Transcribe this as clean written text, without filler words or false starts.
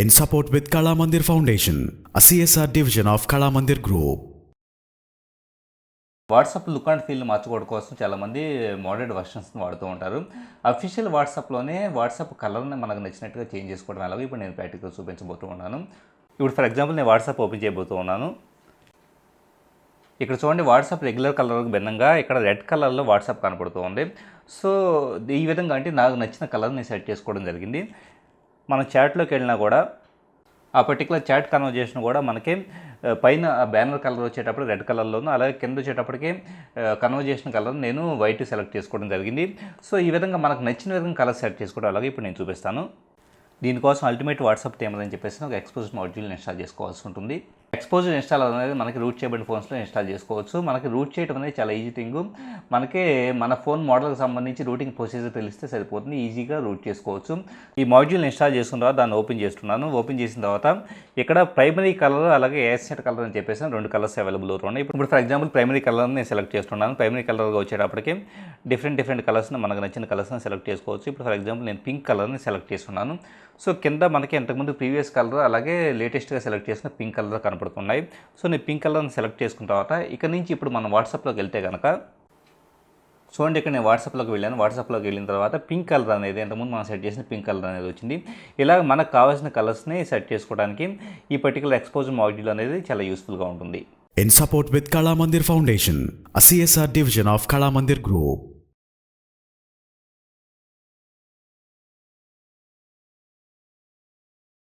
in support with Kala Mandir Foundation, a CSR division of Kala Mandir Group. WhatsApp look and feel మార్చుకోవడం కోసం చాలామంది మోడర్డ్ వర్షన్స్ని వాడుతూ ఉంటారు. Official వాట్సాప్లోనే WhatsApp కలర్ని మనకు నచ్చినట్టుగా చేంజ్ చేసుకోవడం అలాగే ఇప్పుడు నేను ప్రాక్టికల్ చూపించబోతూ ఉన్నాను. ఇప్పుడు ఫర్ ఎగ్జాంపుల్ నేను వాట్సాప్ ఓపెన్ చేయబోతూ ఉన్నాను. ఇక్కడ చూడండి, వాట్సాప్ రెగ్యులర్ కలర్కి భిన్నంగా ఇక్కడ రెడ్ కలర్లో వాట్సాప్ కనపడుతూ ఉంది. సో ఈ విధంగా అంటే నాకు నచ్చిన కలర్ని సెట్ చేసుకోవడం జరిగింది. మనం చాట్లోకి వెళ్ళినా కూడా ఆ పర్టికులర్ చాట్ కన్వర్జేషన్ కూడా మనకి పైన బ్యానర్ కలర్ వచ్చేటప్పుడు రెడ్ కలర్లోను, అలాగే కింద వచ్చేటప్పటికి కన్వర్జేషన్ కలర్ నేను వైట్ సెలెక్ట్ చేసుకోవడం జరిగింది. సో ఈ విధంగా మనకు నచ్చిన విధంగా కలర్ సెలెక్ట్ చేసుకోవడం అలాగే ఇప్పుడు నేను చూపిస్తాను. దీనికోసం అల్టిమేట్ వాట్సాప్ థీమ్ అని చెప్పేసి ఒక ఎక్స్పోజ్ మాడ్యూల్ ఇన్స్టాల్ చేసుకోవాల్సి ఉంటుంది. ఎక్స్పోజ్ ఇన్స్టాల్ అనేది మనకి రూట్ చేయబడిన ఫోన్స్లో ఇన్స్టాల్ చేసుకోవచ్చు. మనకి రూట్ చేయడం అనేది చాలా ఈజీ థింగ్. మనకి మన ఫోన్ మోడల్కి సంబంధించి రూటింగ్ ప్రొసీజర్ తెలిస్తే సరిపోతుంది, ఈజీగా రూట్ చేసుకోవచ్చు. ఈ మాడ్యూల్ ఇన్స్టాల్ చేసుకున్న తర్వాత దాన్ని ఓపెన్ చేస్తున్నాను. ఓపెన్ చేసిన తర్వాత ఇక్కడ ప్రైమరీ కలర్ అలాగే యాసెట్ కలర్ అని చెప్పేసి 2 కలర్స్ అవైలబుల్ ఉన్నాయి. ఇప్పుడు ఫర్ ఎగ్జాంపుల్ ప్రైమరీ కలర్ని నేను సెలెక్ట్ చేస్తున్నాను. ప్రైమరీ కలర్గా వచ్చేటప్పటికి డిఫరెంట్ కలర్స్ని మనకు నచ్చిన కలర్స్ని సెలెక్ట్ చేసుకోవచ్చు. ఇప్పుడు ఫర్ ఎగ్జాంపుల్ నేను పింక్ కలర్ని సెలెక్ట్ చేస్తున్నాను. సో కింద మనకి ఇంతకుముందు ప్రీవియస్ కలర్ అలాగే లేటెస్ట్గా సెలెక్ట్ చేసిన పింక్ కలర్ కనపడుతున్నాయి. సో నేను పింక్ కలర్ని సెలెక్ట్ చేసుకున్న తర్వాత ఇక్కడ నుంచి ఇప్పుడు మనం వాట్సాప్లోకి వెళ్తే కనుక చూడండి, ఇక్కడ నేను వాట్సాప్లోకి వెళ్ళాను. వాట్సాప్లోకి వెళ్ళిన తర్వాత పింక్ కలర్ అనేది ఇంతకుముందు మనం సెట్ చేసిన పింక్ కలర్ అనేది వచ్చింది. ఇలా మనకు కావాల్సిన కలర్స్ని సెట్ చేసుకోవడానికి ఈ పర్టికులర్ ఎక్స్పోజ్ మాడ్యూల్ అనేది చాలా యూస్ఫుల్గా ఉంటుంది. In support with Kala Mandir Foundation, a CSR division of Kala Mandir Group.